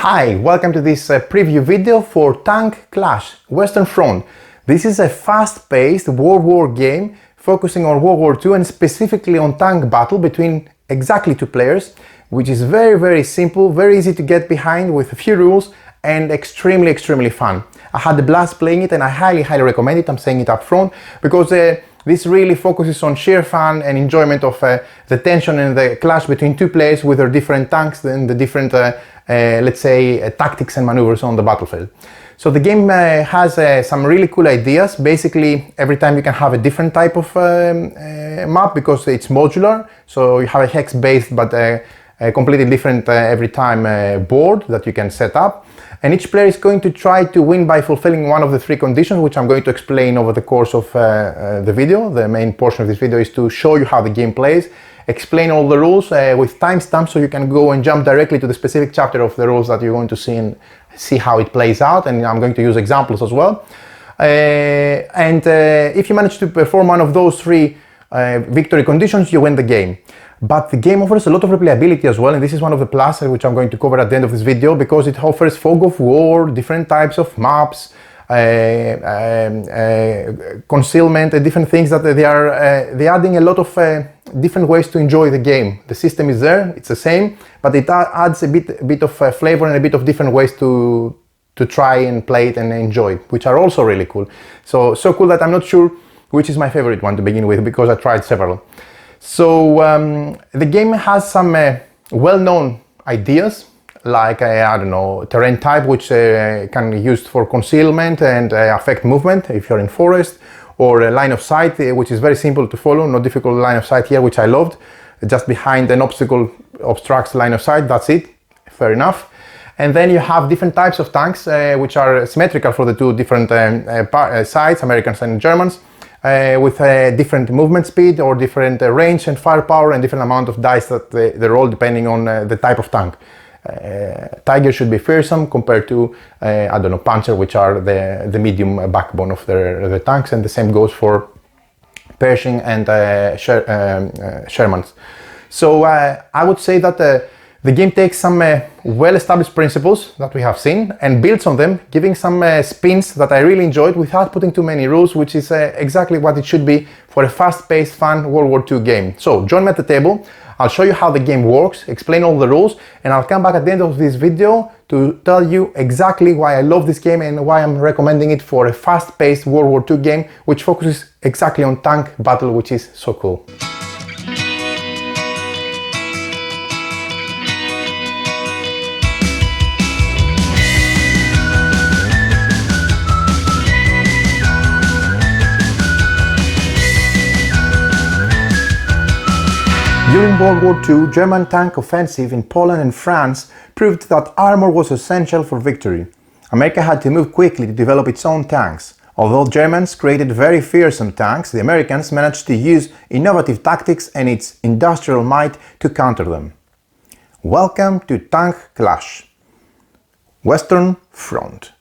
Hi, welcome to this preview video for Tank Clash Western Front. This is a fast-paced World War game focusing on World War II and specifically on tank battle between exactly two players, which is very simple, very easy to get behind with a few rules and extremely fun. I had a blast playing it and I highly recommend it. I'm saying it up front because this really focuses on sheer fun and enjoyment of the tension and the clash between two players with their different tanks and the different, let's say, tactics and maneuvers on the battlefield. So the game has some really cool ideas. Basically, every time you can have a different type of map because it's modular. So you have a hex-based but a completely different every time board that you can set up. And each player is going to try to win by fulfilling one of the three conditions, which I'm going to explain over the course of the video. The main portion of this video is to show you how the game plays, explain all the rules with timestamps so you can go and jump directly to the specific chapter of the rules that you're going to see and see how it plays out. And I'm going to use examples as well. If you manage to perform one of those three victory conditions, you win the game. But the game offers a lot of replayability as well, and this is one of the pluses which I'm going to cover at the end of this video, because it offers fog of war, different types of maps, concealment, and different things that they're adding a lot of different ways to enjoy the game. The system is there, it's the same, but it adds a bit of flavor and a bit of different ways to try and play it and enjoy it, which are also really cool. So cool that I'm not sure which is my favorite one to begin with, because I tried several. So the game has some well-known ideas, like I don't know, terrain type, which can be used for concealment and affect movement if you're in forest, or a line of sight, which is very simple to follow, no difficult line of sight here, which I loved. Just behind an obstacle obstructs line of sight, that's it, fair enough. And then you have different types of tanks, which are symmetrical for the two different sides, Americans and Germans. With a different movement speed or different range and firepower and different amount of dice that they roll depending on the type of tank. Tiger should be fearsome compared to, I don't know, Panzer, which are the medium backbone of the tanks, and the same goes for Pershing and Shermans. So I would say that the game takes some well-established principles that we have seen and builds on them, giving some spins that I really enjoyed without putting too many rules, which is exactly what it should be for a fast-paced, fun World War II game. So join me at the table, I'll show you how the game works, explain all the rules, and I'll come back at the end of this video to tell you exactly why I love this game and why I'm recommending it for a fast-paced World War II game, which focuses exactly on tank battle, which is so cool. During World War II, German tank offensive in Poland and France proved that armor was essential for victory. America had to move quickly to develop its own tanks. Although Germans created very fearsome tanks, the Americans managed to use innovative tactics and its industrial might to counter them. Welcome to Tank Clash Western Front,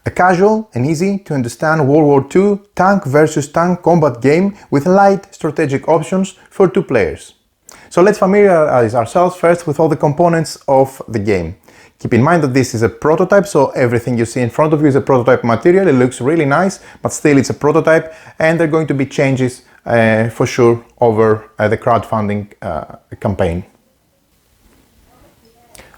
a casual and easy to understand World War II tank versus tank combat game with light strategic options for two players. So let's familiarize ourselves first with all the components of the game. Keep in mind that this is a prototype, so everything you see in front of you is a prototype material. It looks really nice, but still it's a prototype, and there are going to be changes for sure over the crowdfunding campaign.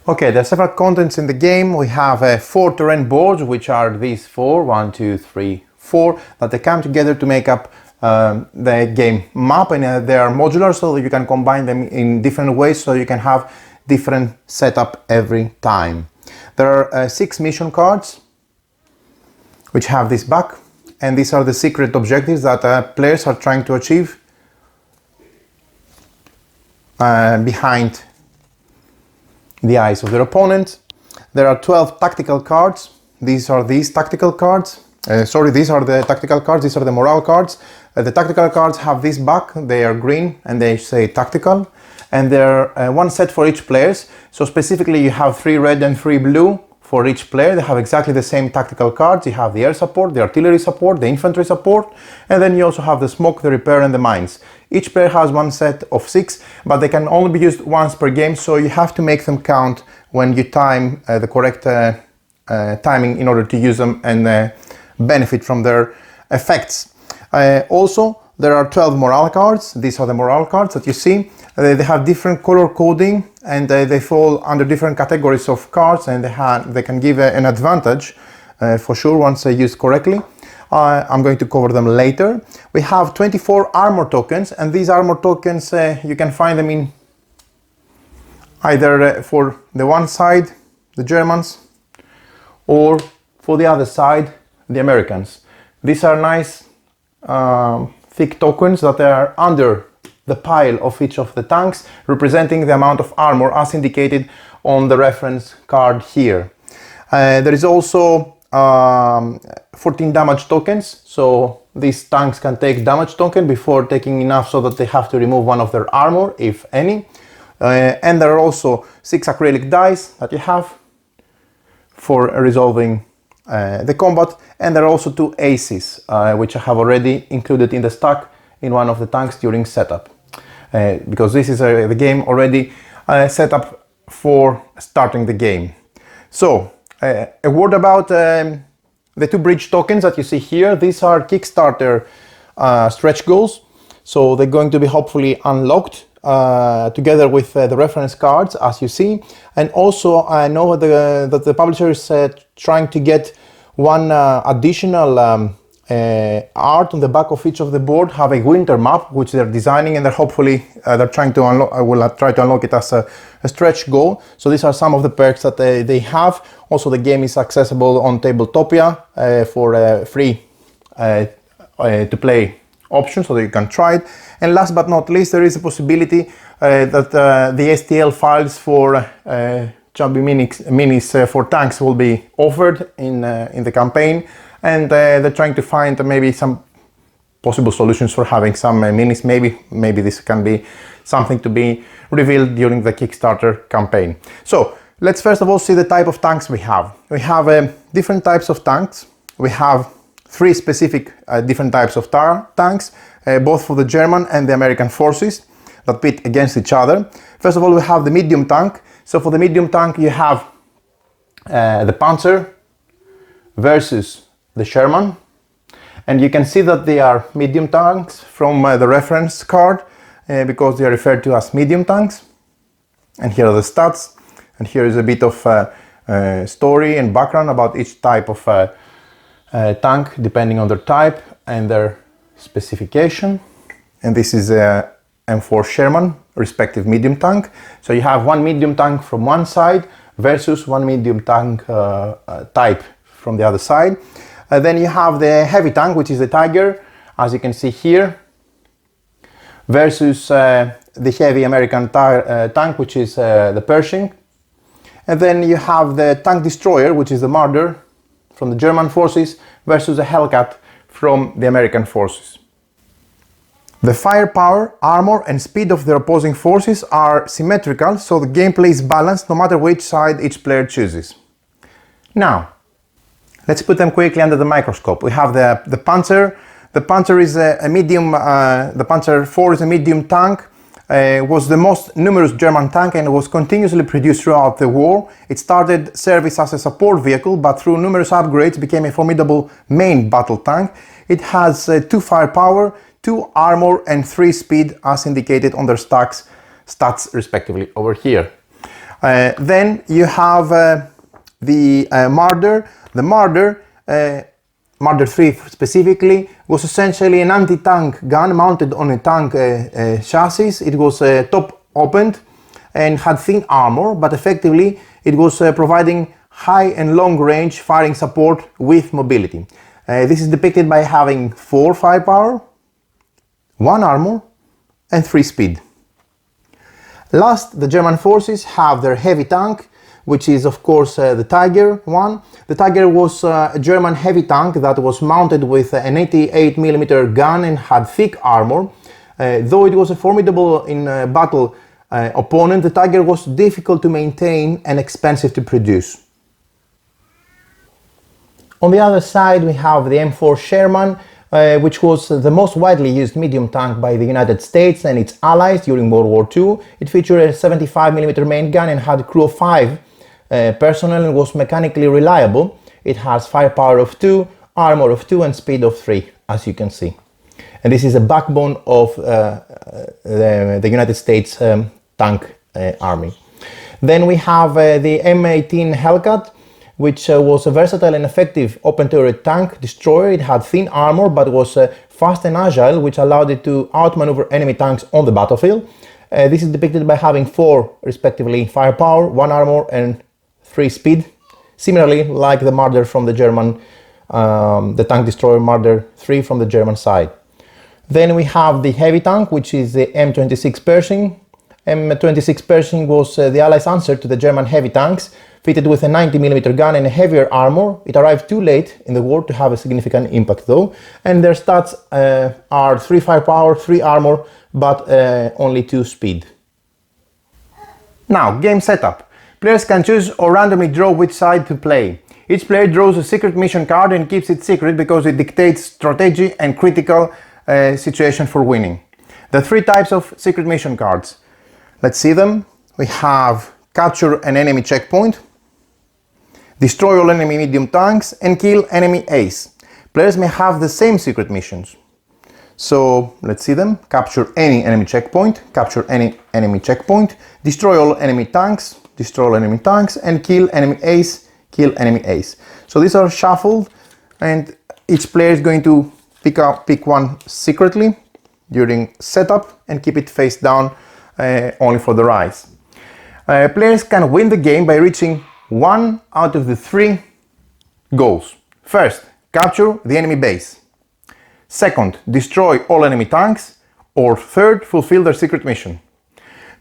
Okay, there are several contents in the game. We have 4 terrain boards, which are these 4, 1, 2, 3, 4, that they come together to make up the game map, and they are modular, so you can combine them in different ways, so you can have different setup every time. There are 6 mission cards which have this back, and these are the secret objectives that players are trying to achieve behind the eyes of their opponent. There are 12 tactical cards. These are tactical cards. These are the tactical cards, these are the morale cards. The tactical cards have this back, they are green and they say tactical, and they're one set for each player. So specifically you have 3 red and 3 blue for each player. They have exactly the same tactical cards. You have the air support, the artillery support, the infantry support, and then you also have the smoke, the repair and the mines. Each player has one set of 6, but they can only be used once per game, so you have to make them count when you time the correct timing in order to use them and benefit from their effects. Also, there are 12 morale cards. These are the morale cards that you see. They have different color coding, and they fall under different categories of cards, and they can give an advantage for sure once used correctly. I'm going to cover them later. We have 24 armor tokens, and these armor tokens you can find them in either for the one side, the Germans, or for the other side, the Americans. These are nice thick tokens that are under the pile of each of the tanks, representing the amount of armor as indicated on the reference card here. There is also 14 damage tokens, so these tanks can take damage token before taking enough so that they have to remove one of their armor, if any. And there are also 6 acrylic dice that you have for resolving the combat, and there are also 2 aces, which I have already included in the stack in one of the tanks during setup, because this is the game already set up for starting the game. So a word about the 2 bridge tokens that you see here. These are Kickstarter stretch goals, so they're going to be hopefully unlocked together with the reference cards, as you see. And also I know that the publisher is trying to get one additional art on the back of each of the board, have a winter map which they're designing, and they're hopefully they're trying to unlock. I will try to unlock it as a stretch goal. So these are some of the perks that they have. Also, the game is accessible on Tabletopia for free to play option, so that you can try it. And last but not least, there is a possibility that the STL files for Chubby minis for tanks will be offered in the campaign, and they're trying to find maybe some possible solutions for having some minis. Maybe this can be something to be revealed during the Kickstarter campaign. So let's first of all see the type of tanks we have. We have different types of tanks. We have 3 specific different types of tanks, both for the German and the American forces that pit against each other. First of all, we have the medium tank. So for the medium tank, you have the Panzer versus the Sherman, and you can see that they are medium tanks from the reference card because they are referred to as medium tanks. And here are the stats, and here is a bit of story and background about each type of tank depending on their type and their specification. And this is a M4 Sherman respective medium tank. So you have one medium tank from one side versus one medium tank type from the other side. Then you have the heavy tank, which is the Tiger, as you can see here, versus the heavy American tank, which is the Pershing. And then you have the tank destroyer, which is the Marder from the German forces, versus the Hellcat from the American forces. The firepower, armor and speed of the opposing forces are symmetrical, so the gameplay is balanced no matter which side each player chooses. Now, let's put them quickly under the microscope. We have the Panzer. The Panzer is a medium, the Panzer IV is a medium tank. Was the most numerous German tank and was continuously produced throughout the war. It started service as a support vehicle, but through numerous upgrades became a formidable main battle tank. It has 2 firepower, 2 armor and 3 speed, as indicated on their stats respectively over here. Then you have the Marder. The Marder, Marder 3 specifically, was essentially an anti-tank gun mounted on a tank chassis. It was top opened and had thin armor, but effectively it was providing high and long range firing support with mobility. This is depicted by having 4 firepower, 1 armor and 3 speed. Last, the German forces have their heavy tank, which is of course the Tiger one. The Tiger was a German heavy tank that was mounted with an 88mm gun and had thick armor. Though it was a formidable in battle opponent, the Tiger was difficult to maintain and expensive to produce. On the other side, we have the M4 Sherman, which was the most widely used medium tank by the United States and its allies during World War II. It featured a 75mm main gun and had a crew of 5 personnel and was mechanically reliable. It has firepower of 2, armor of 2 and speed of 3, as you can see. And this is the backbone of the United States tank army. Then we have the M18 Hellcat, which was a versatile and effective open turret tank destroyer. It had thin armor but was fast and agile, which allowed it to outmaneuver enemy tanks on the battlefield. This is depicted by having 4 respectively firepower, 1 armor and 3 speed, similarly like the Marder from the German, the tank destroyer Marder 3 from the German side. Then we have the heavy tank, which is the M26 Pershing. M26 Pershing was the Allies' answer to the German heavy tanks, fitted with a 90mm gun and a heavier armor. It arrived too late in the war to have a significant impact though, and their stats are 3 firepower, 3 armor, but only 2 speed. Now, game setup. Players can choose or randomly draw which side to play. Each player draws a secret mission card and keeps it secret because it dictates strategy and critical situation for winning. The 3 types of secret mission cards. Let's see them. We have capture an enemy checkpoint, destroy all enemy medium tanks, and kill enemy ace. Players may have the same secret missions. So let's see them. Capture any enemy checkpoint, capture any enemy checkpoint, destroy all enemy tanks, and kill enemy ace, kill enemy ace. So these are shuffled and each player is going to pick one secretly during setup and keep it face down only for the rise. Players can win the game by reaching 1 out of the 3 goals. First, capture the enemy base. Second, destroy all enemy tanks. Or third, fulfill their secret mission.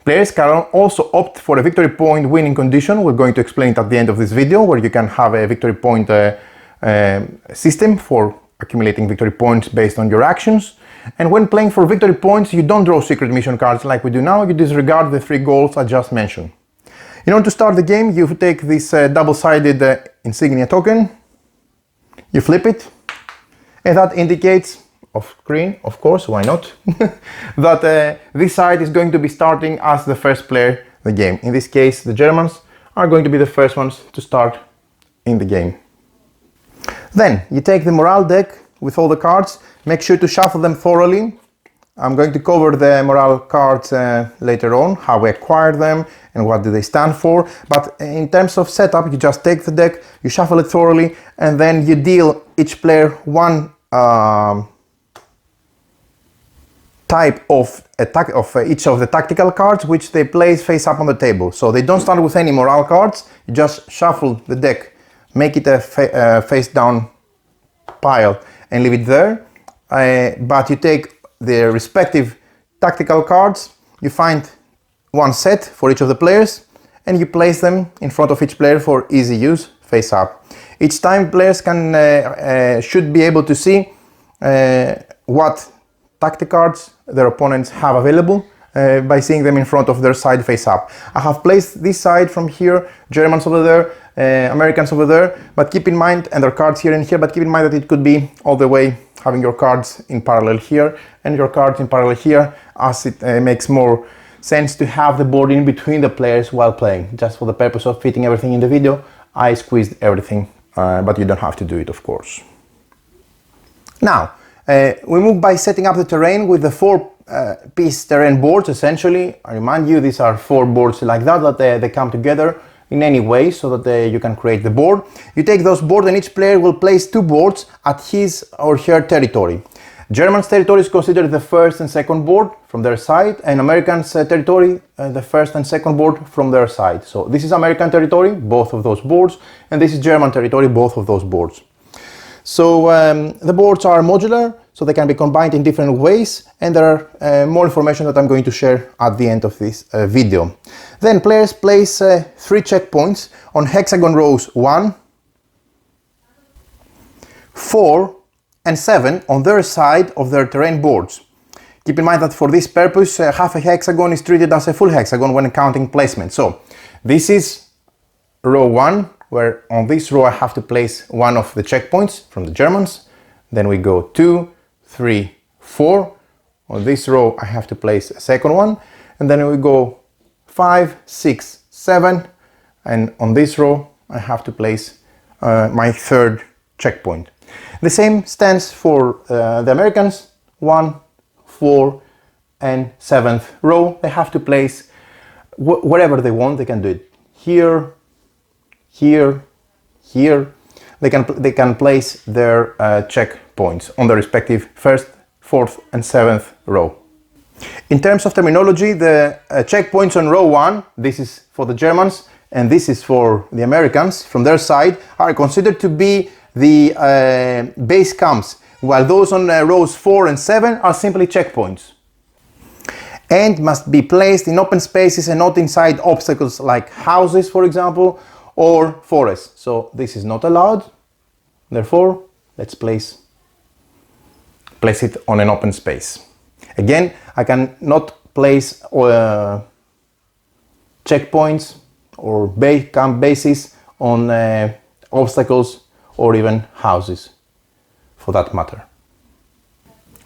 Players can also opt for a victory point winning condition. We're going to explain it at the end of this video, where you can have a victory point system for accumulating victory points based on your actions. And when playing for victory points, you don't draw secret mission cards like we do now, you disregard the 3 goals I just mentioned. In order to start the game, you take this double-sided insignia token, you flip it, and that indicates, off screen, of course, why not, that this side is going to be starting as the first player the game. In this case, the Germans are going to be the first ones to start in the game. Then, you take the morale deck with all the cards, make sure to shuffle them thoroughly. I'm going to cover the morale cards later on, how we acquire them and what do they stand for. But in terms of setup, you just take the deck, you shuffle it thoroughly, and then you deal each player one type of each of the tactical cards, which they place face up on the table. So they don't start with any morale cards, you just shuffle the deck, make it a face down pile and leave it there. But you take the respective tactical cards, you find one set for each of the players and you place them in front of each player for easy use face up. Each time players should be able to see what tactic cards their opponents have available by seeing them in front of their side face up. I have placed this side from here, Germans over there, Americans over there, but keep in mind, and their cards here and here, but keep in mind that it could be all the way having your cards in parallel here and your cards in parallel here, as it makes more sense to have the board in between the players while playing. Just for the purpose of fitting everything in the video, I squeezed everything, but you don't have to do it, of course. Now, we move by setting up the terrain with the 4-piece terrain boards, essentially. I remind you, these are 4 boards like that they come together in any way so that you can create the board. You take those boards and each player will place 2 boards at his or her territory. Germans' territory is considered the first and second board from their side, and Americans' territory the first and second board from their side. So this is American territory, both of those boards, and this is German territory, both of those boards. So the boards are modular, so they can be combined in different ways, and there are more information that I'm going to share at the end of this video. Then players place 3 checkpoints on hexagon rows 1, 4, and 7 on their side of their terrain boards. Keep in mind that for this purpose, half a hexagon is treated as a full hexagon when counting placement. So this is row 1, where on this row I have to place one of the checkpoints from the Germans. Then we go 2, 3, 4. On this row I have to place a second one. And then we go 5, 6, 7. and on this row I have to place my third checkpoint. The same stands for the Americans. 1, 4, and 7th row. They have to place wherever they want. They can do it here, here, here. They can place their checkpoints on the respective 1st, 4th, and 7th row. In terms of terminology, the checkpoints on row 1, this is for the Germans and this is for the Americans from their side, are considered to be the base camps, while those on rows 4 and 7 are simply checkpoints and must be placed in open spaces and not inside obstacles like houses, for example, or forests. So this is not allowed. Therefore, let's place it on an open space. Again, I cannot place checkpoints or camp bases on obstacles or even houses, for that matter.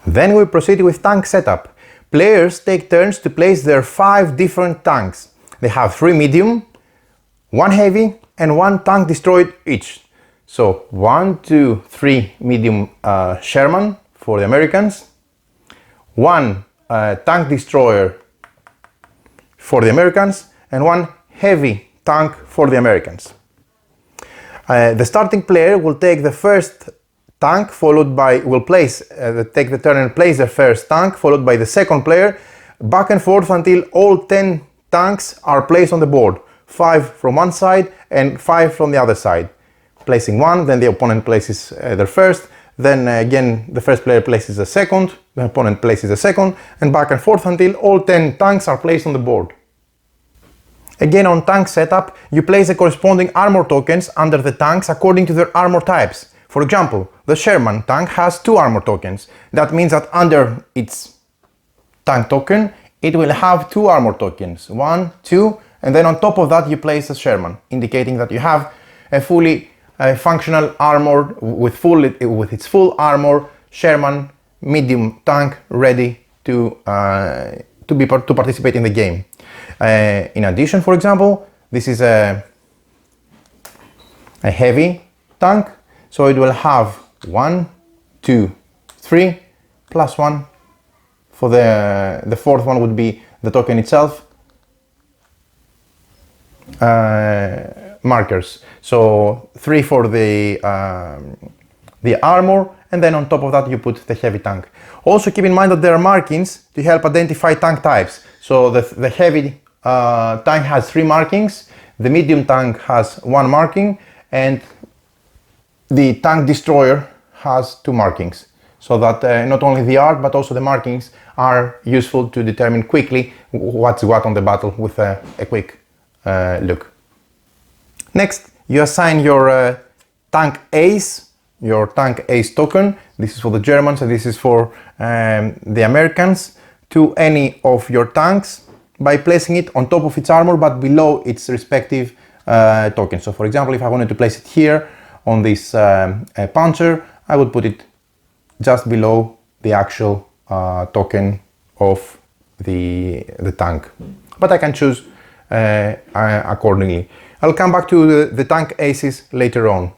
Then we proceed with tank setup. Players take turns to place their 5 different tanks. They have 3 medium, 1 heavy, and 1 tank destroyed each. So 1, 2, 3 medium Sherman for the Americans, 1 tank destroyer for the Americans, and 1 heavy tank for the Americans. The starting player will take the first tank, take the turn and place the first tank, followed by the second player, back and forth until all 10 tanks are placed on the board. 5 from one side and 5 from the other side. Placing 1, then the opponent places their first, then again the first player places the second, the opponent places the second, and back and forth until all 10 tanks are placed on the board. Again, on tank setup, you place the corresponding armor tokens under the tanks according to their armor types. For example, the Sherman tank has 2 armor tokens. That means that under its tank token, it will have 2 armor tokens. 1, 2, and then on top of that you place a Sherman, indicating that you have a fully functional armor with its full armor Sherman medium tank ready to participate in the game. In addition, for example, this is a heavy tank, so it will have 1, 2, 3 plus 1. For the fourth one would be the token itself. Markers. So 3 for the armor, and then on top of that you put the heavy tank. Also keep in mind that there are markings to help identify tank types. So the heavy tank has 3 markings, the medium tank has 1 marking, and the tank destroyer has 2 markings. So that not only the art but also the markings are useful to determine quickly what's what on the battle with a quick look. Next, you assign your tank ace, your tank ace token. This is for the Germans and this is for the Americans, to any of your tanks by placing it on top of its armor but below its respective token. So for example, if I wanted to place it here on this puncher, I would put it just below the actual token of the tank. But I can choose accordingly. I'll come back to the tank aces later on.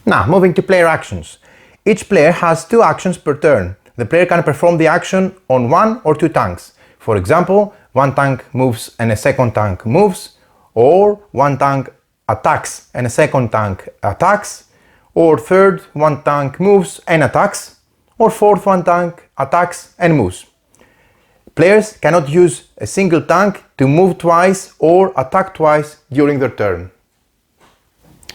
Now, moving to player actions. Each player has 2 actions per turn. The player can perform the action on 1 or 2 tanks. For example, 1 tank moves and a second tank moves, or 1 tank attacks and a second tank attacks, or third, 1 tank moves and attacks, or fourth, 1 tank attacks and moves. Players cannot use a single tank to move twice or attack twice during their turn.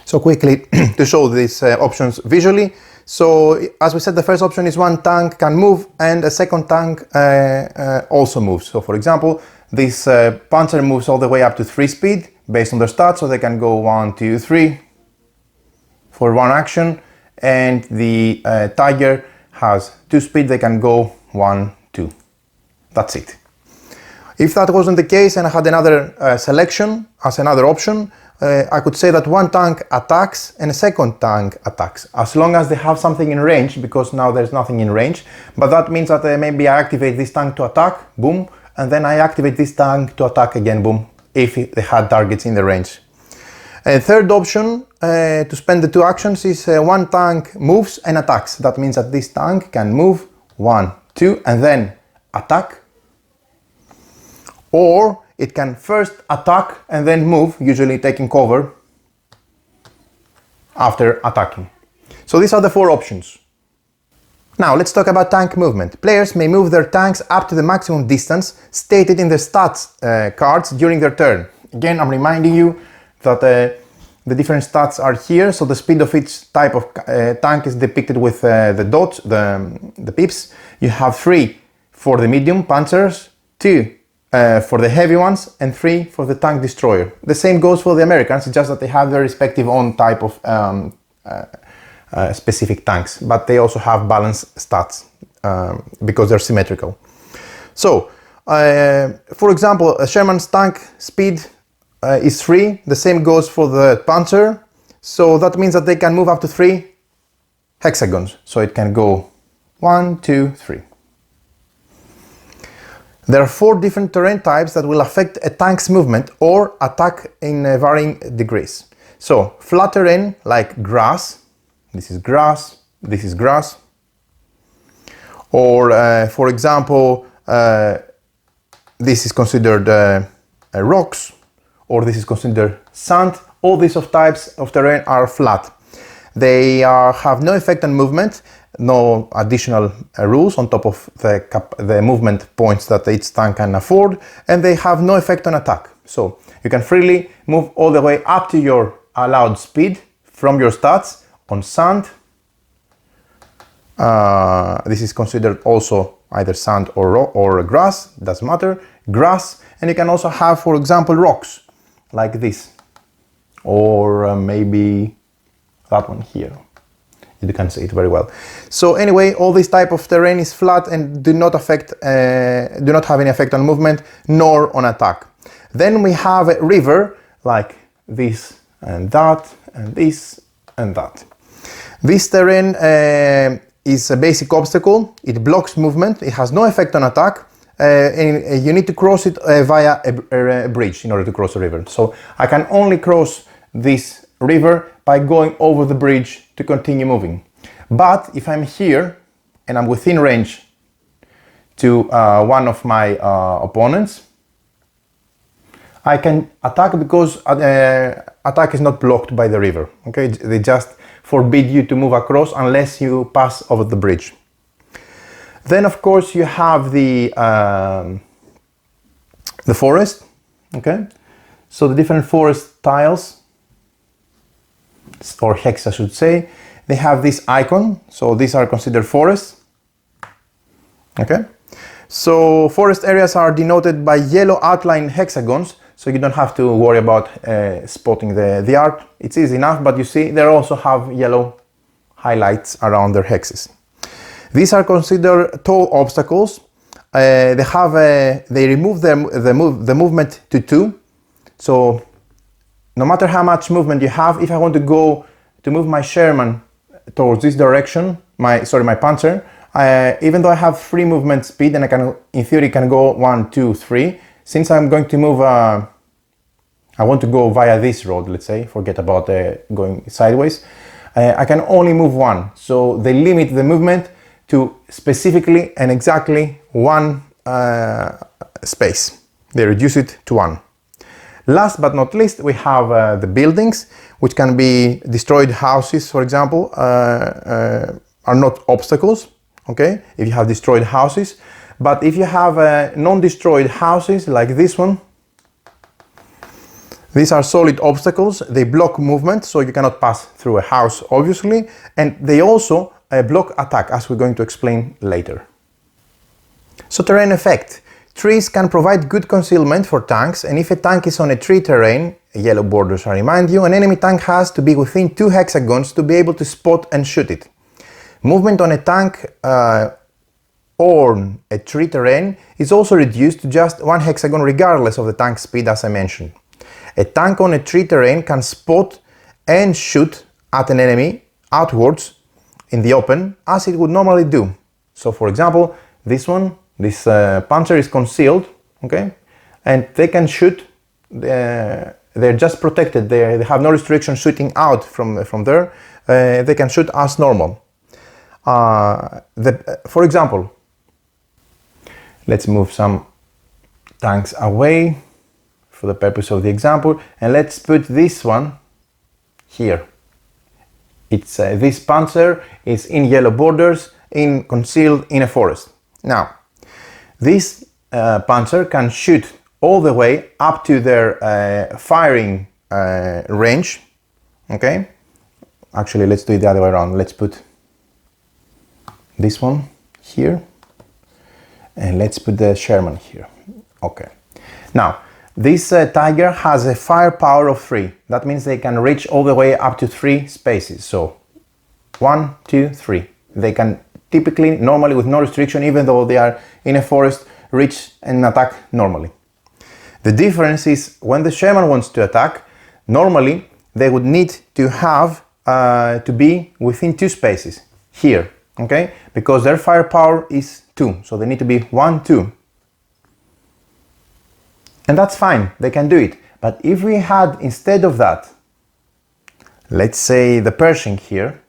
So quickly to show these options visually. So as we said, the first option is 1 tank can move and a second tank also moves. So for example, this Panzer moves all the way up to 3 speed based on their stats, so they can go 1, 2, 3 for 1 action, and the Tiger has 2 speed, they can go 1, 2. That's it. If that wasn't the case and I had another selection as another option, I could say that 1 tank attacks and a second tank attacks, as long as they have something in range, because now there's nothing in range. But that means that maybe I activate this tank to attack, boom, and then I activate this tank to attack again, boom, if they had targets in the range. A third option to spend the two actions is one tank moves and attacks. That means that this tank can move 1, 2 and then attack, or it can first attack and then move, usually taking cover after attacking. So these are the four options. Now let's talk about tank movement. Players may move their tanks up to the maximum distance stated in the stats cards during their turn. Again, I'm reminding you that the different stats are here, so the speed of each type of tank is depicted with the dots, the pips. You have 3 for the medium panzers, 2 for the heavy ones, and 3 for the tank destroyer. The same goes for the Americans, it's just that they have their respective own type of specific tanks, but they also have balanced stats because they're symmetrical. So, for example, a Sherman's tank speed is 3, the same goes for the Panzer, so that means that they can move up to 3 hexagons, so it can go 1, 2, 3. There are 4 different terrain types that will affect a tank's movement or attack in varying degrees. So, flat terrain like grass, this is grass, this is grass, or for example, this is considered rocks, or this is considered sand. All these types of terrain are flat. They have no effect on movement, no additional rules on top of the movement points that each tank can afford, and they have no effect on attack. So you can freely move all the way up to your allowed speed from your stats on sand. This is considered also either sand or grass, doesn't matter, grass, and you can also have, for example, rocks like this, or maybe that one here. You can see it very well. So anyway, all this type of terrain is flat and do not have any effect on movement nor on attack. Then we have a river like this and that and this and that. This terrain is a basic obstacle. It blocks movement. It has no effect on attack. And you need to cross it via a bridge in order to cross a river. So I can only cross this river by going over the bridge to continue moving. But if I'm here and I'm within range to one of my opponents, I can attack because attack is not blocked by the river. Okay, they just forbid you to move across unless you pass over the bridge. Then of course you have the forest. Okay, so the different forest tiles, or hex I should say, they have this icon, so these are considered forests. Okay, so forest areas are denoted by yellow outline hexagons, so you don't have to worry about spotting the art. It's easy enough, but you see they also have yellow highlights around their hexes. These are considered tall obstacles. They remove the movement to 2. So no matter how much movement you have, if I want to move my Sherman towards this direction, my Panzer, even though I have 3 movement speed and I can, in theory, can go 1, 2, 3. Since I'm going to move, I want to go via this road, let's say, forget about going sideways, I can only move 1. So they limit the movement to specifically and exactly 1 space. They reduce it to 1. Last but not least, we have the buildings, which can be destroyed houses, for example, are not obstacles, okay, if you have destroyed houses. But if you have non-destroyed houses like this one, these are solid obstacles. They block movement, so you cannot pass through a house, obviously, and they also block attack, as we're going to explain later. So terrain effect. Trees can provide good concealment for tanks, and if a tank is on a tree terrain, yellow borders I remind you, an enemy tank has to be within 2 hexagons to be able to spot and shoot it. Movement on a tank or a tree terrain is also reduced to just 1 hexagon regardless of the tank's speed, as I mentioned. A tank on a tree terrain can spot and shoot at an enemy outwards in the open as it would normally do. So for example, this Panzer is concealed, okay, and they can shoot they're just protected. They have no restriction shooting out from there. They can shoot as normal. For example, let's move some tanks away for the purpose of the example, and let's put this one here. It's this panzer is in yellow borders, concealed in a forest. Now, this panzer can shoot all the way up to their firing range. Okay, actually, let's do it the other way around. Let's put this one here, and let's put the Sherman here. Okay, now this Tiger has a firepower of 3. That means they can reach all the way up to 3 spaces. So 1, 2, 3. They can typically, normally with no restriction, even though they are in a forest, reach and attack normally. The difference is when the Sherman wants to attack, normally they would need to have to be within 2 spaces here, okay? Because their firepower is 2, so they need to be 1, 2. And that's fine, they can do it. But if we had, instead of that, let's say the Pershing here,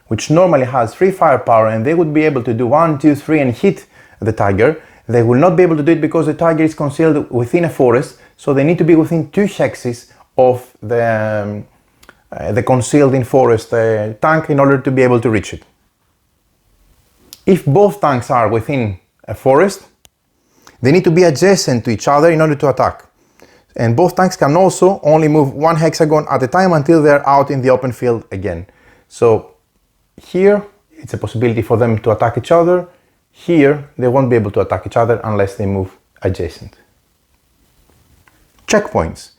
which normally has 3 firepower, and they would be able to do 1, 2, 3 and hit the Tiger, they will not be able to do it because the Tiger is concealed within a forest, so they need to be within 2 hexes of the concealed in forest tank in order to be able to reach it. If both tanks are within a forest, they need to be adjacent to each other in order to attack. And both tanks can also only move 1 hexagon at a time until they're out in the open field again. So here, it's a possibility for them to attack each other. Here, they won't be able to attack each other unless they move adjacent. Checkpoints.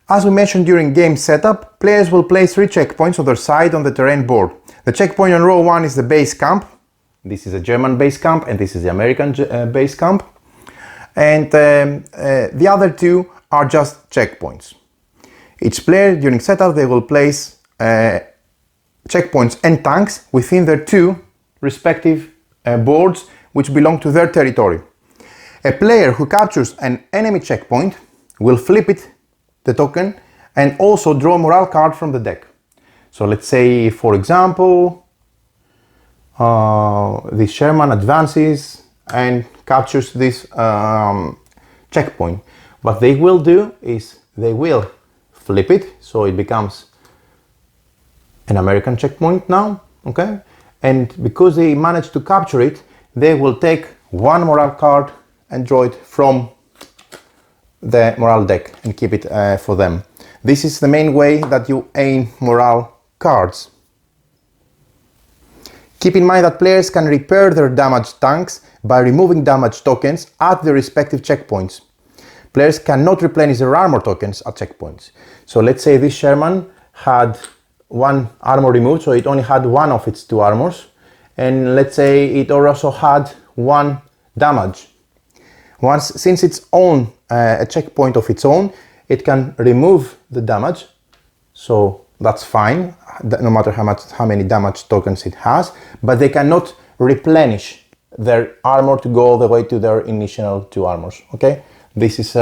As we mentioned during game setup, players will place 3 checkpoints on their side on the terrain board. The checkpoint on row 1 is the base camp. This is a German base camp and this is the American base camp. And the other 2 are just checkpoints. Each player during setup, they will place checkpoints and tanks within their 2 respective boards which belong to their territory. A player who captures an enemy checkpoint will flip it, the token, and also draw a morale card from the deck. So let's say, for example, the Sherman advances and captures this checkpoint. What they will do is they will flip it, so it becomes an American checkpoint now, okay? And because they managed to capture it, they will take 1 morale card and draw it from the morale deck and keep it for them. This is the main way that you aim morale cards. Keep in mind that players can repair their damaged tanks by removing damage tokens at the respective checkpoints. Players cannot replenish their armor tokens at checkpoints. So let's say this Sherman had 1 armor removed, so it only had 1 of its 2 armors, and let's say it also had 1 damage. Since it's on a checkpoint of its own, it can remove the damage, so that's fine, no matter how many damage tokens it has, but they cannot replenish their armor to go all the way to their initial 2 armors, okay? This is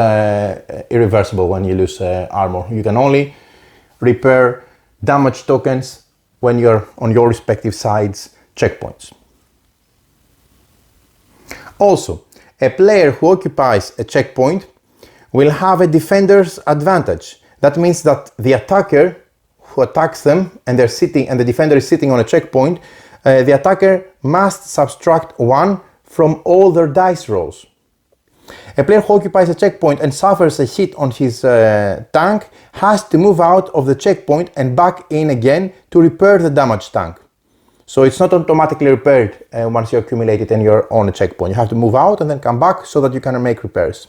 irreversible when you lose armor. You can only repair damage tokens when you're on your respective sides checkpoints. Also, a player who occupies a checkpoint will have a defender's advantage. That means that the attacker who attacks them and the defender is sitting on a checkpoint, the attacker must subtract 1 from all their dice rolls. A player who occupies a checkpoint and suffers a hit on his tank has to move out of the checkpoint and back in again to repair the damaged tank. So it's not automatically repaired once you accumulate it and you're on a checkpoint. You have to move out and then come back so that you can make repairs.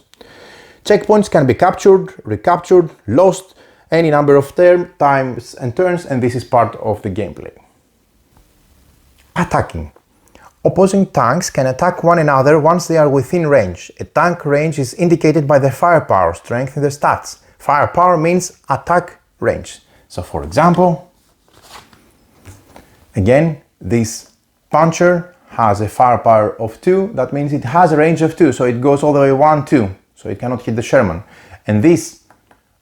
Checkpoints can be captured, recaptured, lost any number of times and turns, and this is part of the gameplay. Attacking. Opposing tanks can attack one another once they are within range. A tank range is indicated by the firepower strength in the stats. Firepower means attack range. So for example, again, this puncher has a firepower of 2. That means it has a range of 2, so it goes all the way 1, 2. So it cannot hit the Sherman. And this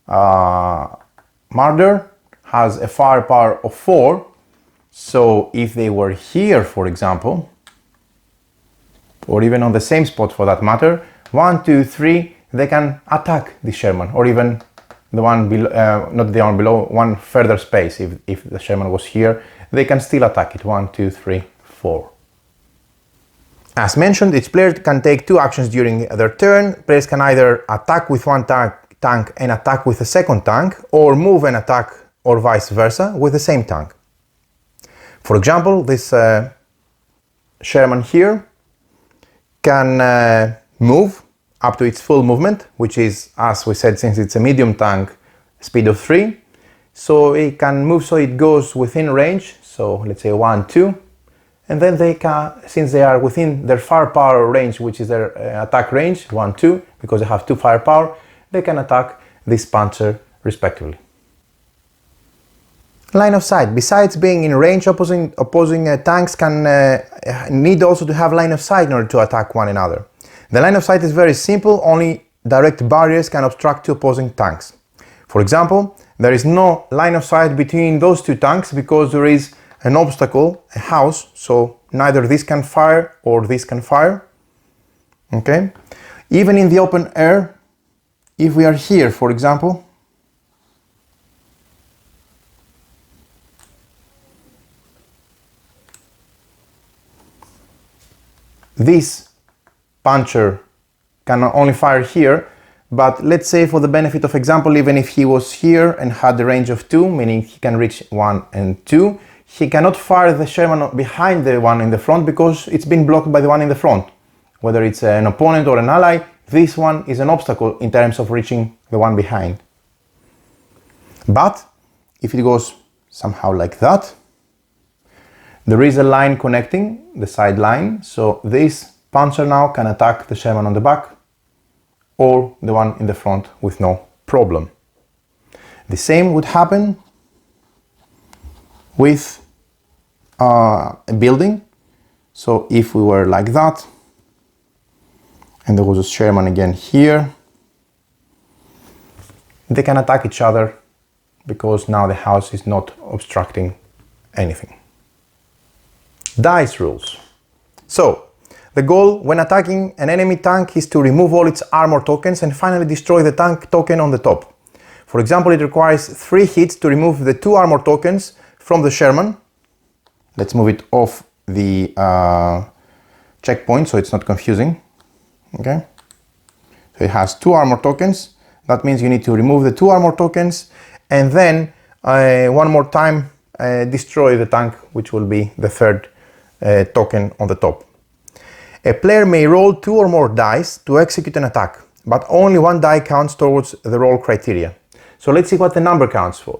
Marder has a firepower of 4. So if they were here, for example, or even on the same spot for that matter, 1, 2, 3, they can attack the Sherman, or even the one below, not the one below, one further space. If the Sherman was here, they can still attack it. 1, 2, 3, 4. As mentioned, each player can take 2 actions during their turn. Players can either attack with one tank and attack with a second tank, or move and attack, or vice versa, with the same tank. For example, this Sherman here can move up to its full movement, which is, as we said, since it's a medium tank, speed of 3. So it can move so it goes within range, so let's say 1, 2. And then they can, since they are within their firepower range, which is their attack range, 1, 2, because they have 2 firepower, they can attack this puncher respectively. Line of sight. Besides being in range, opposing tanks can need also to have line of sight in order to attack one another. The line of sight is very simple, only direct barriers can obstruct 2 opposing tanks. For example, there is no line of sight between those 2 tanks because there is an obstacle, a house, so neither this can fire or this can fire. Okay? Even in the open air, if we are here, for example, this puncher can only fire here, but let's say for the benefit of example, even if he was here and had the range of 2, meaning he can reach 1 and 2, he cannot fire the Sherman behind the one in the front because it's been blocked by the one in the front. Whether it's an opponent or an ally, this one is an obstacle in terms of reaching the one behind. But if it goes somehow like that, there is a line connecting, the side line, so this puncher now can attack the Sherman on the back or the one in the front with no problem. The same would happen with a building. So if we were like that, and there was a Sherman again here, they can attack each other because now the house is not obstructing anything. Dice rules. So, the goal when attacking an enemy tank is to remove all its armor tokens and finally destroy the tank token on the top. For example, it requires 3 hits to remove the 2 armor tokens from the Sherman. Let's move it off the checkpoint so it's not confusing. Okay, so it has 2 armor tokens. That means you need to remove the 2 armor tokens and then one more time destroy the tank, which will be the 3rd token on the top. A player may roll 2 or more dice to execute an attack, but only 1 die counts towards the roll criteria. So let's see what the number counts for.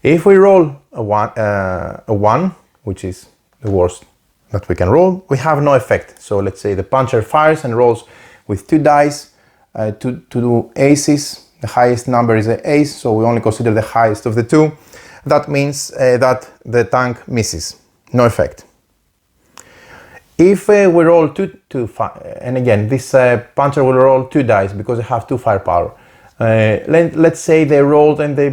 If we roll a 1, which is the worst that we can roll, we have no effect. So let's say the puncher fires and rolls with 2 dice, 2 aces. The highest number is an ace, so we only consider the highest of the 2. That means that the tank misses, no effect. If we roll 2, and again, this puncher will roll 2 dice because they have 2 firepower. Let's say they rolled and they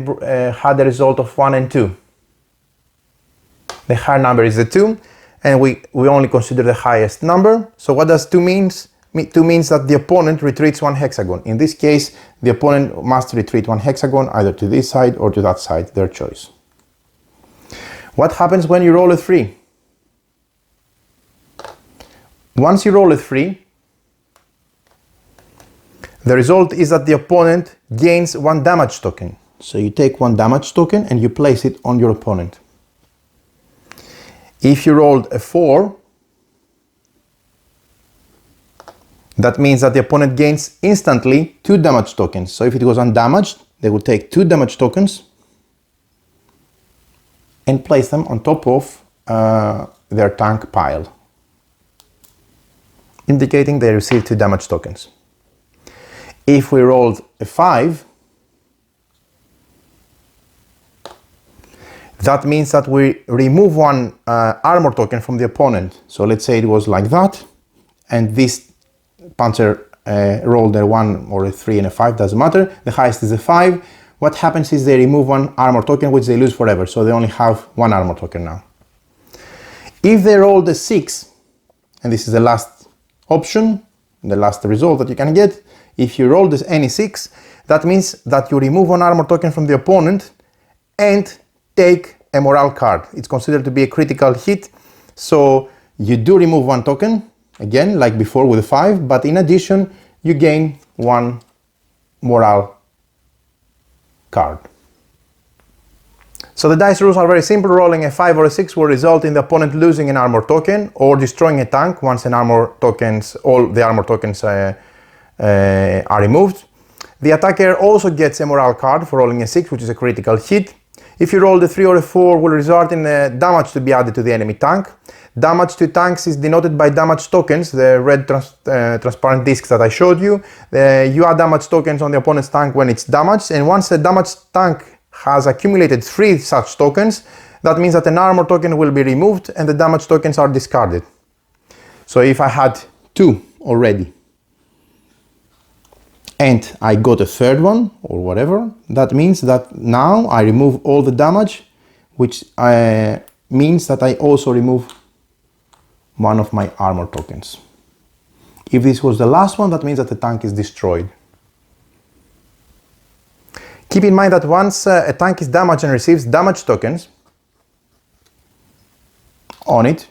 had a result of 1 and 2. The higher number is the 2, and we only consider the highest number. So what does 2 means? 2 means that the opponent retreats 1 hexagon. In this case, the opponent must retreat 1 hexagon either to this side or to that side, their choice. What happens when you roll a 3? Once you roll a 3, the result is that the opponent gains 1 damage token. So you take 1 damage token and you place it on your opponent. If you rolled a 4, that means that the opponent gains instantly 2 damage tokens. So if it was undamaged, they would take 2 damage tokens and place them on top of their tank pile, indicating they received 2 damage tokens. If we rolled a 5, that means that we remove 1 armor token from the opponent. So let's say it was like that, and this puncher rolled a 1 or a 3 and a 5, doesn't matter. The highest is a 5. what happens is they remove one armor token, which they lose forever. So they only have one armor token now. If they roll the 6, and this is the last option, the last result that you can get, if you roll this any 6, that means that you remove one armor token from the opponent and take a morale card. It's considered to be a critical hit, so you do remove one token, again, like before with the 5, but in addition, you gain one morale card. So the dice rules are very simple. Rolling a 5 or a 6 will result in the opponent losing an armor token or destroying a tank once all the armor tokens are removed. The attacker also gets a morale card for rolling a 6, which is a critical hit. If you roll the 3 or a 4, will result in damage to be added to the enemy tank. Damage to tanks is denoted by damage tokens, the red transparent discs that I showed you. You add damage tokens on the opponent's tank when it's damaged, and once the damaged tank has accumulated 3 such tokens, that means that an armor token will be removed and the damage tokens are discarded. So if I had 2 already and I got a 3rd one or whatever, that means that now I remove all the damage, which means that I also remove one of my armor tokens. If this was the last one, that means that the tank is destroyed. Keep in mind that once a tank is damaged and receives damage tokens on it,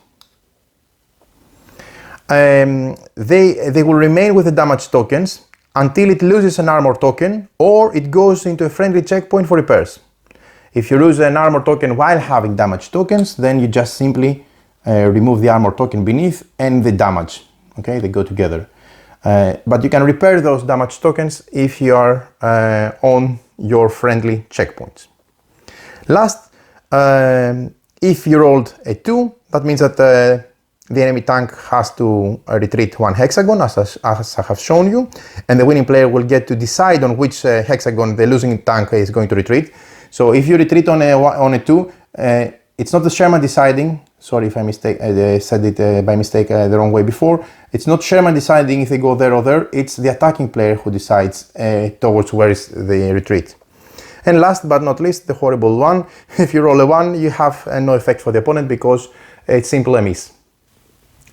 they will remain with the damage tokens until it loses an armor token or it goes into a friendly checkpoint for repairs. If you lose an armor token while having damage tokens, then you just simply remove the armor token beneath and the damage. Okay, they go together. But you can repair those damage tokens if you are on your friendly checkpoints. Last, if you rolled a 2, that means that the enemy tank has to retreat 1 hexagon, as I have shown you, and the winning player will get to decide on which hexagon the losing tank is going to retreat. So if you retreat on a 2, it's not the Sherman deciding. Sorry if I said it by mistake the wrong way before. It's not Sherman deciding if they go there or there, it's the attacking player who decides towards where is the retreat. And last but not least, the horrible one. If you roll a 1, you have no effect for the opponent because it's simply a miss.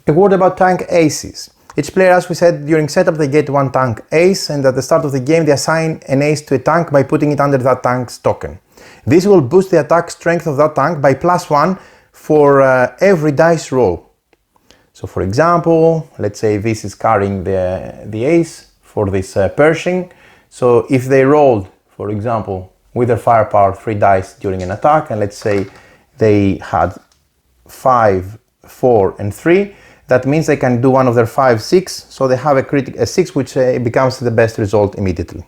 A word about tank aces. Each player, as we said, during setup they get 1 tank ace, and at the start of the game they assign an ace to a tank by putting it under that tank's token. This will boost the attack strength of that tank by +1 for every dice roll. So for example, let's say this is carrying the ace for this Pershing. So if they rolled, for example, with their firepower 3 dice during an attack, and let's say they had 5, 4 and 3, that means they can do one of their 5, 6, so they have a 6, which becomes the best result immediately.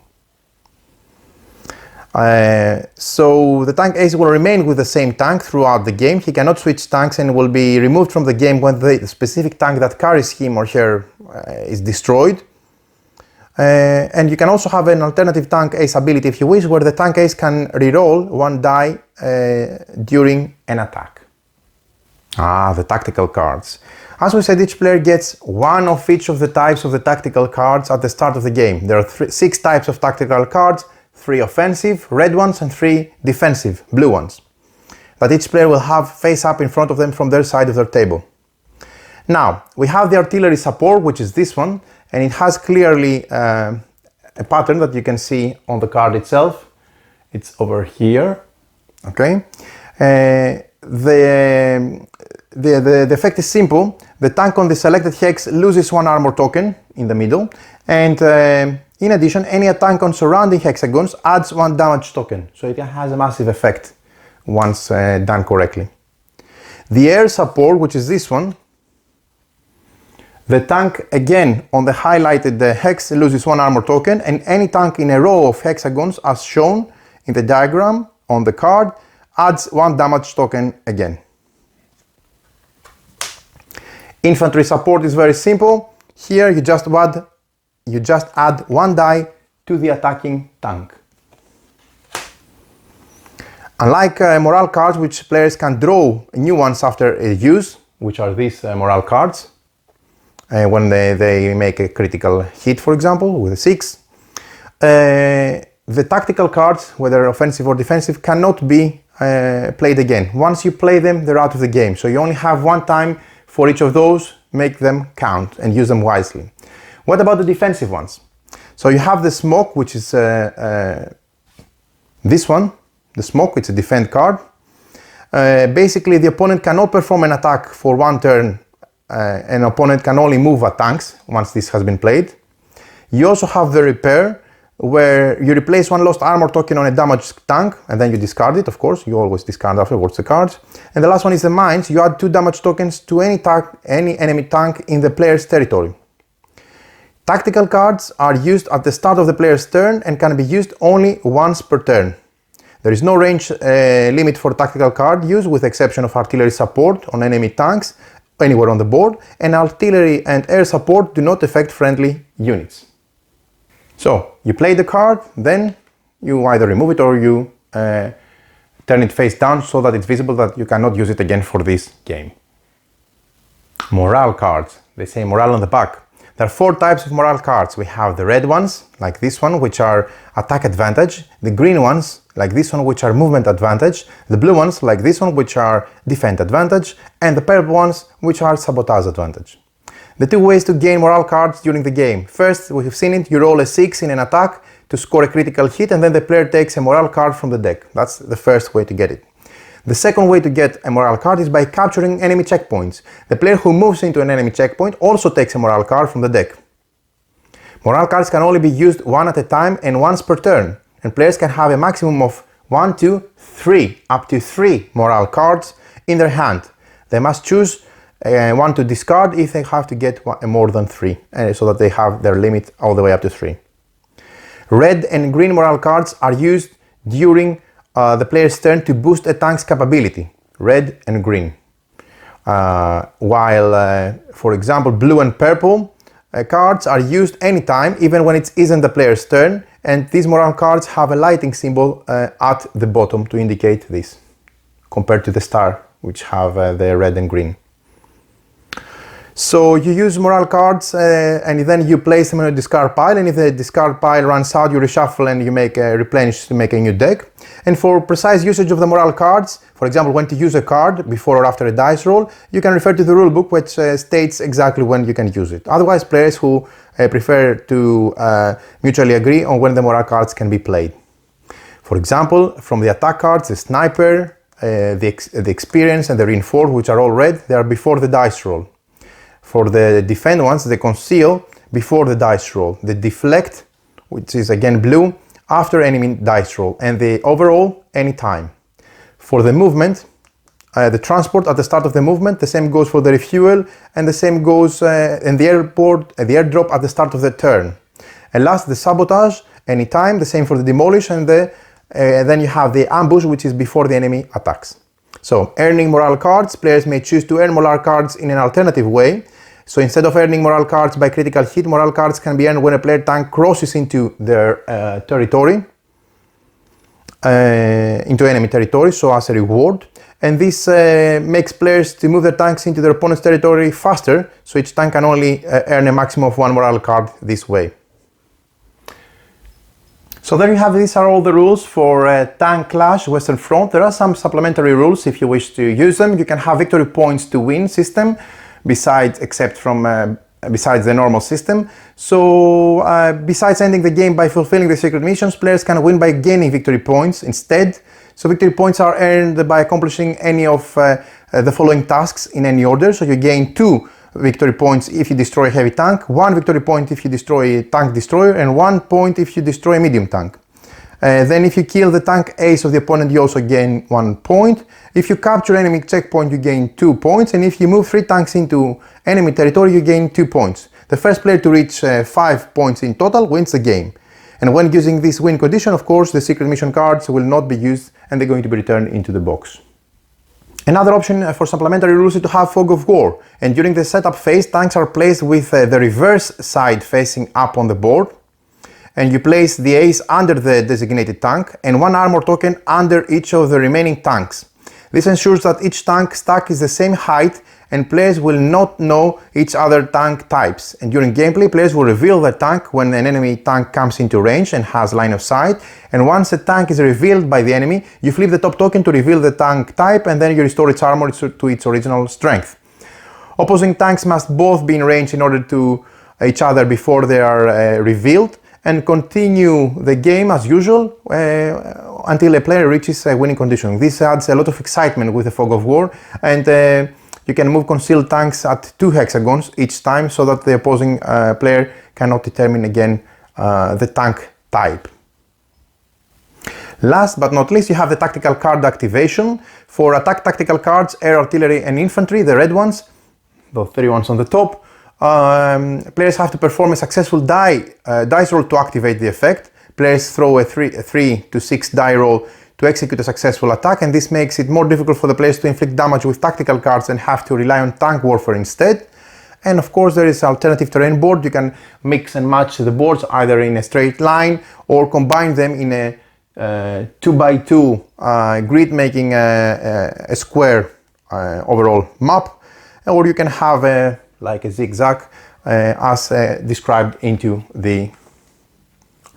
So the tank ace will remain with the same tank throughout the game. He cannot switch tanks and will be removed from the game when the specific tank that carries him or her is destroyed. And you can also have an alternative tank ace ability if you wish, where the tank ace can reroll 1 die during an attack. The tactical cards. As we said, each player gets 1 of each of the types of the tactical cards at the start of the game. There are 6 types of tactical cards, 3 offensive, red ones, and 3 defensive, blue ones, that each player will have face up in front of them from their side of their table. Now, we have the artillery support, which is this one, and it has clearly a pattern that you can see on the card itself. It's over here, okay? The effect is simple. The tank on the selected hex loses 1 armor token in the middle, and in addition, any tank on surrounding hexagons adds 1 damage token, so it has a massive effect once done correctly. The air support, which is this one, the tank again on the highlighted hex loses 1 armor token, and any tank in a row of hexagons as shown in the diagram on the card adds 1 damage token again. Infantry support is very simple. Here you just add 1 die to the attacking tank. Unlike morale cards, which players can draw new ones after use, which are these morale cards, when they make a critical hit, for example, with a 6, the tactical cards, whether offensive or defensive, cannot be played again. Once you play them, they're out of the game. So you only have one time for each of those, make them count and use them wisely. What about the defensive ones? So you have the smoke, which is this one, the smoke, it's a defend card. Basically, the opponent cannot perform an attack for one turn. An opponent can only move at tanks once this has been played. You also have the repair, where you replace one lost armor token on a damaged tank, and then you discard it, of course. You always discard afterwards the cards. And the last one is the mines. You add 2 damage tokens to any enemy tank in the player's territory. Tactical cards are used at the start of the player's turn and can be used only once per turn. There is no range limit for tactical card use, with the exception of artillery support on enemy tanks anywhere on the board, and artillery and air support do not affect friendly units. So you play the card, then you either remove it or you turn it face down so that it's visible that you cannot use it again for this game. Morale cards. They say morale on the back. There are 4 types of morale cards. We have the red ones, like this one, which are attack advantage, the green ones, like this one, which are movement advantage, the blue ones, like this one, which are defend advantage, and the purple ones, which are sabotage advantage. The 2 ways to gain morale cards during the game. First, we have seen it, you roll a 6 in an attack to score a critical hit, and then the player takes a morale card from the deck. That's the first way to get it. The second way to get a morale card is by capturing enemy checkpoints. The player who moves into an enemy checkpoint also takes a morale card from the deck. Morale cards can only be used one at a time and once per turn, and players can have a maximum of 1, 2, 3, up to 3 morale cards in their hand. They must choose one to discard if they have to get more than 3, so that they have their limit all the way up to 3. Red and green morale cards are used during the player's turn to boost a tank's capability, red and green. While, for example, blue and purple cards are used anytime, even when it isn't the player's turn, and these morale cards have a lighting symbol at the bottom to indicate this, compared to the star, which have the red and green. So you use morale cards and then you place them in a discard pile, and if the discard pile runs out, you reshuffle and you make a replenish to make a new deck. And for precise usage of the morale cards, for example, when to use a card before or after a dice roll, you can refer to the rulebook, which states exactly when you can use it. Otherwise, players who prefer to mutually agree on when the morale cards can be played. For example, from the attack cards, the sniper, the experience and the reinforce, which are all red, they are before the dice roll. For the defend ones, the conceal before the dice roll, the deflect, which is again blue, after enemy dice roll, and the overall anytime. For the movement, the transport at the start of the movement, the same goes for the refuel, and the same goes in the airport, the airdrop at the start of the turn. And last, the sabotage, anytime, the same for the demolish, and then you have the ambush, which is before the enemy attacks. So, earning morale cards, players may choose to earn morale cards in an alternative way. So instead of earning morale cards by critical hit, morale cards can be earned when a player tank crosses into their territory, into enemy territory, so as a reward. And this makes players to move their tanks into their opponent's territory faster, so each tank can only earn a maximum of 1 morale card this way. So there you have, these are all the rules for Tank Clash Western Front. There are some supplementary rules if you wish to use them. You can have victory points to win system, besides the normal system. So besides ending the game by fulfilling the secret missions, players can win by gaining victory points instead. So victory points are earned by accomplishing any of the following tasks in any order. So you gain 2 victory points if you destroy a heavy tank, 1 victory point if you destroy a tank destroyer, and 1 point if you destroy a medium tank. Then if you kill the tank ace of the opponent, you also gain 1 point. If you capture enemy checkpoint, you gain 2 points. And if you move 3 tanks into enemy territory, you gain 2 points. The first player to reach 5 points in total wins the game. And when using this win condition, of course, the secret mission cards will not be used and they're going to be returned into the box. Another option for supplementary rules is to have Fog of War. And during the setup phase, tanks are placed with the reverse side facing up on the board. And you place the ace under the designated tank and 1 armor token under each of the remaining tanks. This ensures that each tank stack is the same height and players will not know each other tank types. And during gameplay, players will reveal their tank when an enemy tank comes into range and has line of sight. And once a tank is revealed by the enemy, you flip the top token to reveal the tank type, and then you restore its armor to its original strength. Opposing tanks must both be in range in order to each other before they are revealed, and continue the game as usual until a player reaches a winning condition. This adds a lot of excitement with the Fog of War, and you can move concealed tanks at 2 hexagons each time so that the opposing player cannot determine again the tank type. Last but not least, you have the tactical card activation. For attack tactical cards, air, artillery and infantry, the red ones, the 3 ones on the top, players have to perform a successful dice roll to activate the effect. Players throw a 3 to 6 die roll to execute a successful attack, and this makes it more difficult for the players to inflict damage with tactical cards and have to rely on tank warfare instead. And of course there is alternative terrain board. You can mix and match the boards either in a straight line or combine them in a 2x2 grid, making a square overall map, or you can have like a zigzag as described into the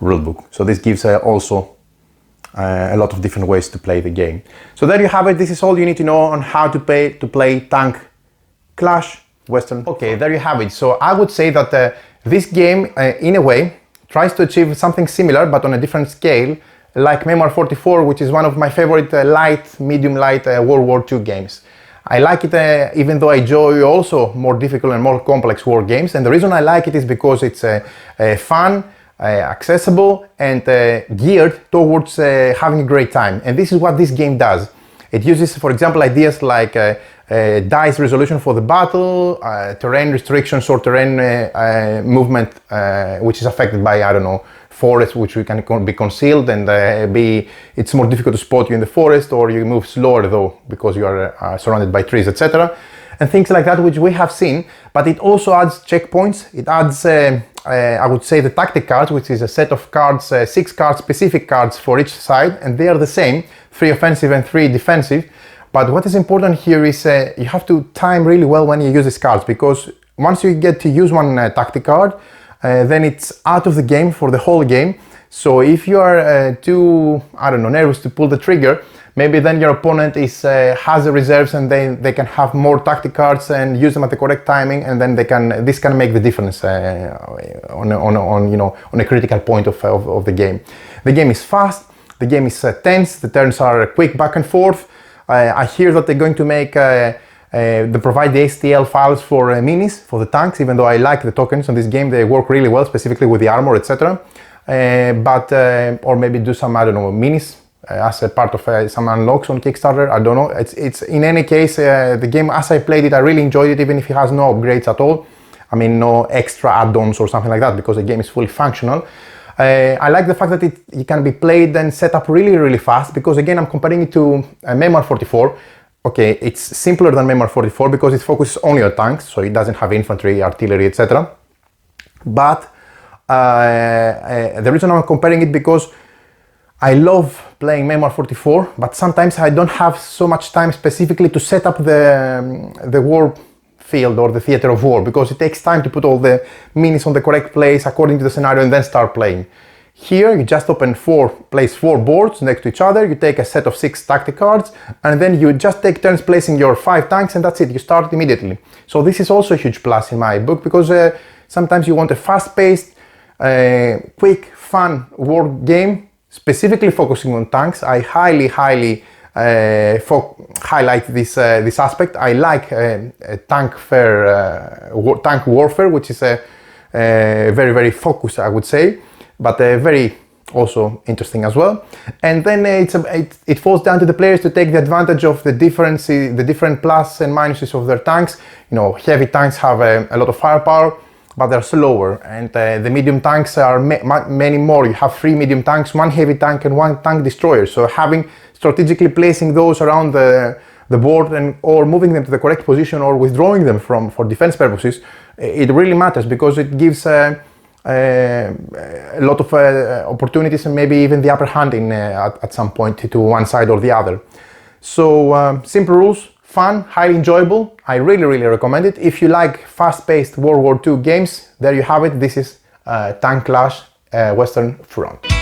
rulebook. So this gives also a lot of different ways to play the game. So there you have it. This is all you need to know on how to play Tank Clash Western. Okay, there you have it. So I would say that this game in a way tries to achieve something similar but on a different scale, like Memoir 44, which is one of my favorite medium light World War II games. I like it even though I enjoy also more difficult and more complex war games, and the reason I like it is because it's fun, accessible and geared towards having a great time. And this is what this game does. It uses, for example, ideas like dice resolution for the battle, terrain restrictions or terrain movement which is affected by, I don't know, forest which can be concealed and it's more difficult to spot you in the forest, or you move slower though because you are surrounded by trees, etc. And things like that which we have seen, but it also adds checkpoints. It adds, I would say, the tactic cards, which is a set of cards, 6 cards, specific cards for each side, and they are the same, 3 offensive and 3 defensive. But what is important here is you have to time really well when you use these cards, because once you get to use one tactic card, then it's out of the game for the whole game. So if you are too, I don't know, nervous to pull the trigger, maybe then your opponent has the reserves and they can have more tactic cards and use them at the correct timing, and then this can make the difference on a critical point of the game. The game is fast, the game is tense, the turns are quick back and forth. I hear that they're going to make they provide the STL files for minis for the tanks, even though I like the tokens on this game. They work really well, specifically with the armor, etc. Or maybe do some, I don't know, minis as a part of some unlocks on Kickstarter. I don't know. It's in any case, the game, as I played it, I really enjoyed it, even if it has no upgrades at all. I mean, no extra add-ons or something like that, because the game is fully functional. I like the fact that it can be played and set up really, really fast, because again, I'm comparing it to Memoir 44. Okay, it's simpler than Memoir 44 because it focuses only on tanks, so it doesn't have infantry, artillery, etc. But the reason I'm comparing it because I love playing Memoir 44, but sometimes I don't have so much time specifically to set up the war field or the theater of war, because it takes time to put all the minis on the correct place according to the scenario and then start playing. Here you just place 4 boards next to each other, you take a set of 6 tactic cards, and then you just take turns placing your 5 tanks, and that's it, you start immediately. So this is also a huge plus in my book, because sometimes you want a fast-paced, quick, fun war game, specifically focusing on tanks. I highly highlight this aspect. I like tank warfare, which is very, very focused, I would say, but very also interesting as well. And then it falls down to the players to take the advantage of the different plus and minuses of their tanks. You know, heavy tanks have a lot of firepower, but they're slower, and the medium tanks are many more. You have 3 medium tanks, 1 heavy tank and 1 tank destroyer. So strategically placing those around the board or moving them to the correct position or withdrawing them for defense purposes, it really matters, because it gives a lot of opportunities and maybe even the upper hand at some point to one side or the other. So simple rules, fun, highly enjoyable. I really recommend it. If you like fast-paced World War II games, there you have it. This is Tank Clash Western Front.